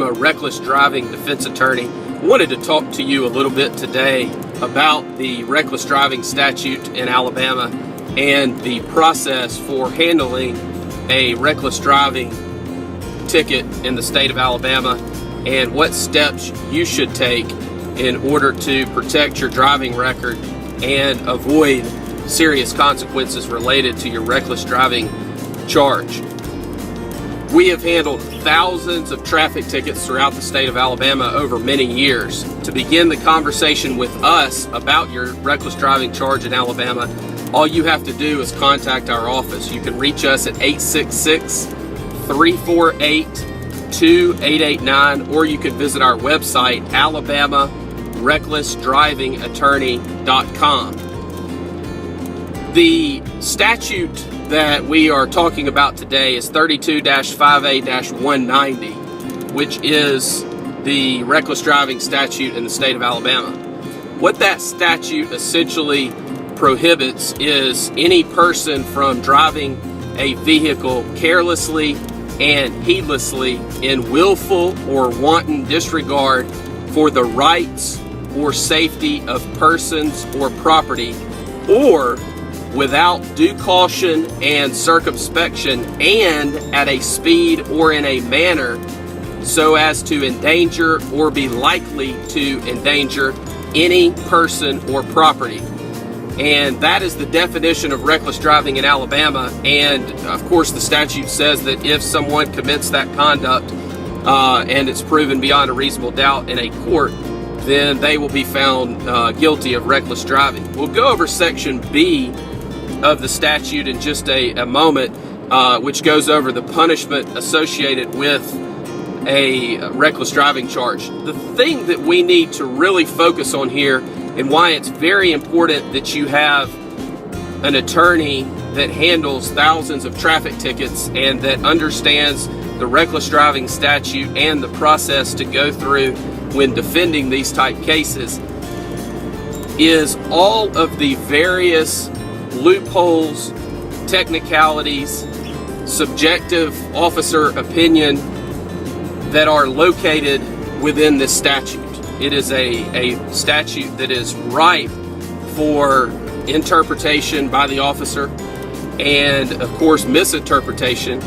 Alabama reckless driving defense attorney. I wanted to talk to you a little bit today about the reckless driving statute in Alabama and the process for handling a reckless driving ticket in the state of Alabama, and what steps you should take in order to protect your driving record and avoid serious consequences related to your reckless driving charge. We have handled thousands of traffic tickets throughout the state of Alabama over many years. To begin the conversation with us about your reckless driving charge in Alabama, all you have to do is contact our office. You can reach us at 866-348-2889, or you can visit our website, alabamarecklessdrivingattorney.com. The statute that we are talking about today is 32-5A-190, which is the reckless driving statute in the state of Alabama. What that statute essentially prohibits is any person from driving a vehicle carelessly and heedlessly in willful or wanton disregard for the rights or safety of persons or property, or without due caution and circumspection, and at a speed or in a manner so as to endanger or be likely to endanger any person or property. And that is the definition of reckless driving in Alabama. And of course the statute says that if someone commits that conduct and it's proven beyond a reasonable doubt in a court, then they will be found guilty of reckless driving. We'll go over section B of the statute in just a moment, which goes over the punishment associated with a reckless driving charge. The thing that we need to really focus on here, and why it's very important that you have an attorney that handles thousands of traffic tickets and that understands the reckless driving statute and the process to go through when defending these type cases, is all of the various loopholes, technicalities, subjective officer opinion that are located within this statute. It is a statute that is ripe for interpretation by the officer and, of course, misinterpretation.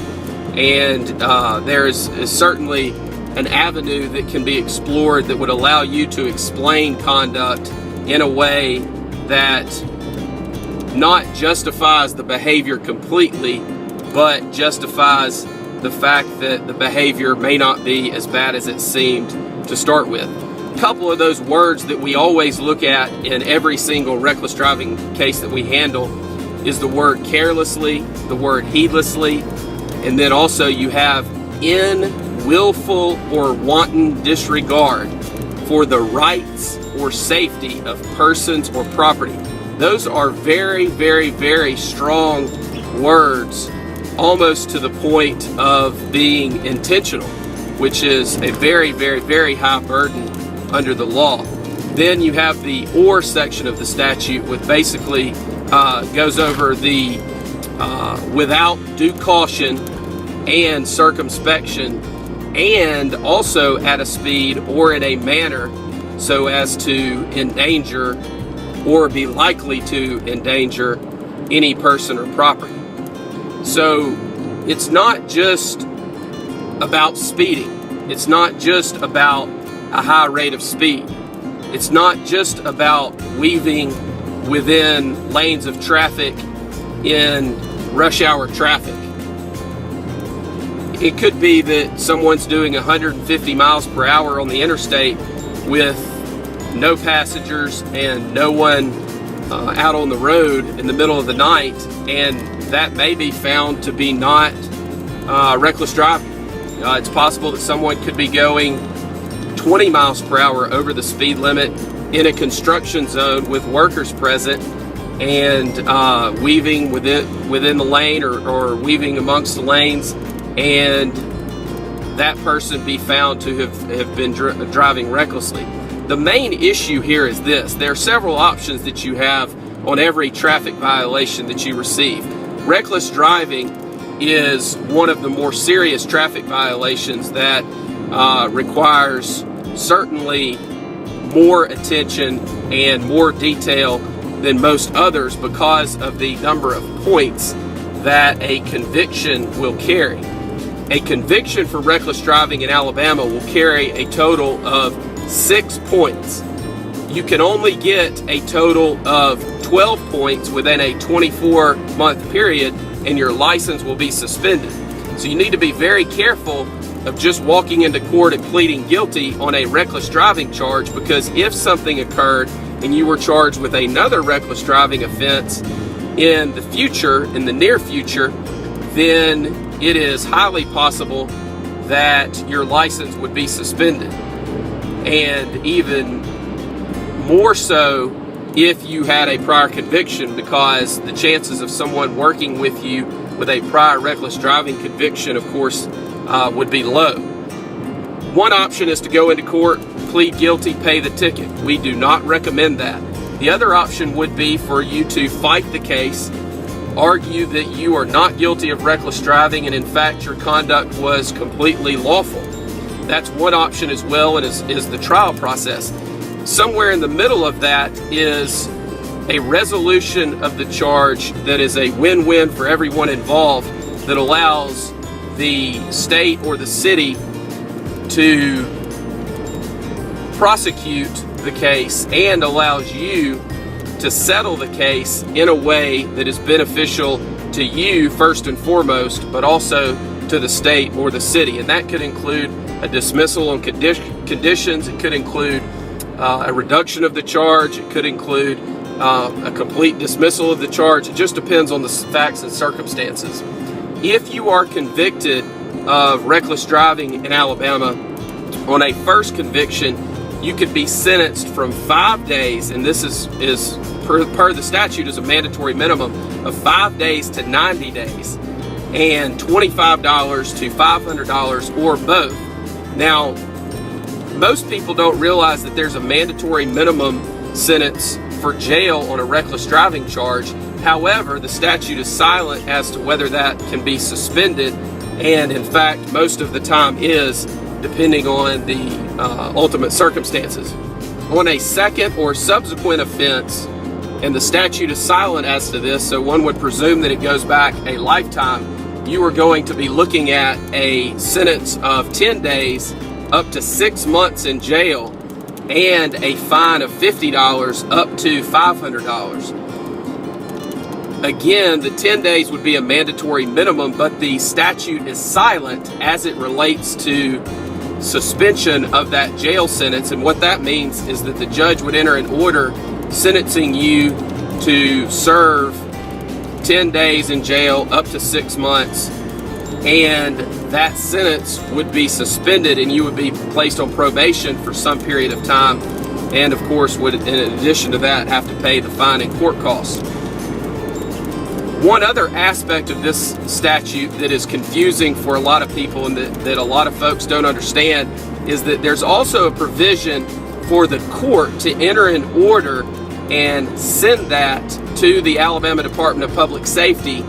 And there is certainly an avenue that can be explored that would allow you to explain conduct in a way that not justifies the behavior completely, but justifies the fact that the behavior may not be as bad as it seemed to start with. A couple of those words that we always look at in every single reckless driving case that we handle is the word carelessly, the word heedlessly, and then also you have in willful or wanton disregard for the rights or safety of persons or property. Those are very, very, very strong words, almost to the point of being intentional, which is a very, very, very high burden under the law. Then you have the or section of the statute, which basically goes over the without due caution and circumspection, and also at a speed or in a manner so as to endanger or be likely to endanger any person or property. So it's not just about speeding. It's not just about a high rate of speed. It's not just about weaving within lanes of traffic in rush hour traffic. It could be that someone's doing 150 miles per hour on the interstate with no passengers and no one out on the road in the middle of the night, and that may be found to be not reckless driving. It's possible that someone could be going 20 miles per hour over the speed limit in a construction zone with workers present and weaving within the lane or weaving amongst the lanes, and that person be found to have been driving recklessly. The main issue here is this: there are several options that you have on every traffic violation that you receive. Reckless driving is one of the more serious traffic violations that requires certainly more attention and more detail than most others because of the number of points that a conviction will carry. A conviction for reckless driving in Alabama will carry a total of 6 points. You can only get a total of 12 points within a 24-month period, and your license will be suspended. So you need to be very careful of just walking into court and pleading guilty on a reckless driving charge, because if something occurred and you were charged with another reckless driving offense in the future, in the near future, then it is highly possible that your license would be suspended. And even more so if you had a prior conviction, because the chances of someone working with you with a prior reckless driving conviction, of course, would be low. One option is to go into court, plead guilty, pay the ticket. We do not recommend that. The other option would be for you to fight the case, argue that you are not guilty of reckless driving and in fact your conduct was completely lawful. That's one option as well, and is the trial process. Somewhere in the middle of that is a resolution of the charge that is a win-win for everyone involved, that allows the state or the city to prosecute the case and allows you to settle the case in a way that is beneficial to you first and foremost, but also to the state or the city. And that could include a dismissal on conditions. It could include a reduction of the charge. It could include a complete dismissal of the charge. It just depends on the facts and circumstances. If you are convicted of reckless driving in Alabama on a first conviction, you could be sentenced from 5 days, and this is per the statute is a mandatory minimum of 5 days to 90 days, and $25 to $500 or both. Now, most people don't realize that there's a mandatory minimum sentence for jail on a reckless driving charge. However, the statute is silent as to whether that can be suspended, and in fact, most of the time is, depending on the ultimate circumstances. On a second or subsequent offense, and the statute is silent as to this, so one would presume that it goes back a lifetime, you are going to be looking at a sentence of 10 days up to 6 months in jail and a fine of $50 up to $500. Again, the 10 days would be a mandatory minimum, but the statute is silent as it relates to suspension of that jail sentence. And what that means is that the judge would enter an order sentencing you to serve 10 days in jail up to 6 months, and that sentence would be suspended and you would be placed on probation for some period of time, and of course would, in addition to that, have to pay the fine and court costs. One other aspect of this statute that is confusing for a lot of people and that a lot of folks don't understand is that there's also a provision for the court to enter an order and send that to the Alabama Department of Public Safety,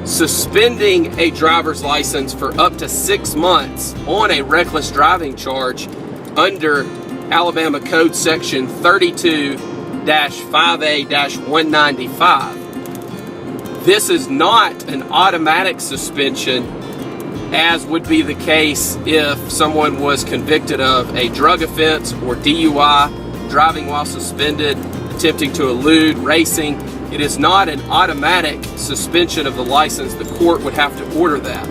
suspending a driver's license for up to 6 months on a reckless driving charge under Alabama Code Section 32-5A-195. This is not an automatic suspension, as would be the case if someone was convicted of a drug offense or DUI, driving while suspended, attempting to elude, racing. It is not an automatic suspension of the license. The court would have to order that,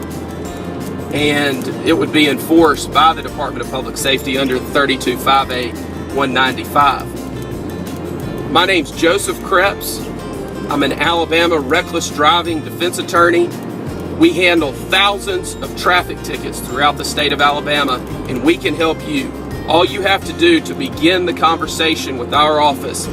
and it would be enforced by the Department of Public Safety under 32-5A-195. My name's Joseph Kreps. I'm an Alabama reckless driving defense attorney. We handle thousands of traffic tickets throughout the state of Alabama, and we can help you. All you have to do to begin the conversation with our office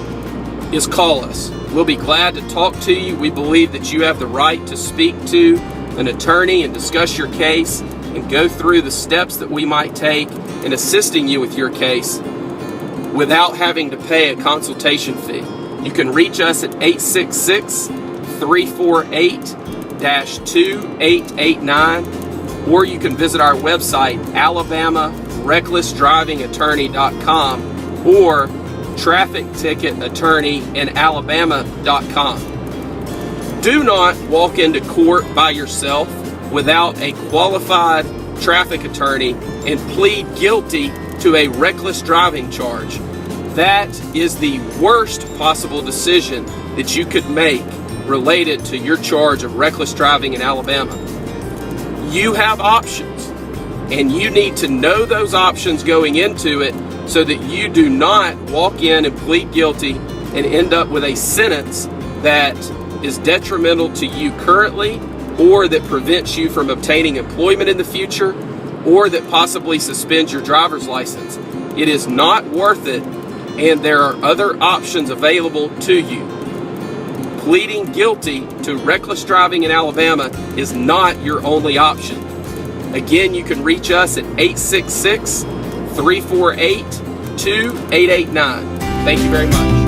is call us. We'll be glad to talk to you. We believe that you have the right to speak to an attorney and discuss your case and go through the steps that we might take in assisting you with your case without having to pay a consultation fee. You can reach us at 866-348-2889. or you can visit our website, alabamarecklessdrivingattorney.com or trafficticketattorneyinalabama.com. Do not walk into court by yourself without a qualified traffic attorney and plead guilty to a reckless driving charge. That is the worst possible decision that you could make related to your charge of reckless driving in Alabama. You have options, and you need to know those options going into it so that you do not walk in and plead guilty and end up with a sentence that is detrimental to you currently, or that prevents you from obtaining employment in the future, or that possibly suspends your driver's license. It is not worth it, and there are other options available to you. Pleading guilty to reckless driving in Alabama is not your only option. Again, you can reach us at 866-348-2889. Thank you very much.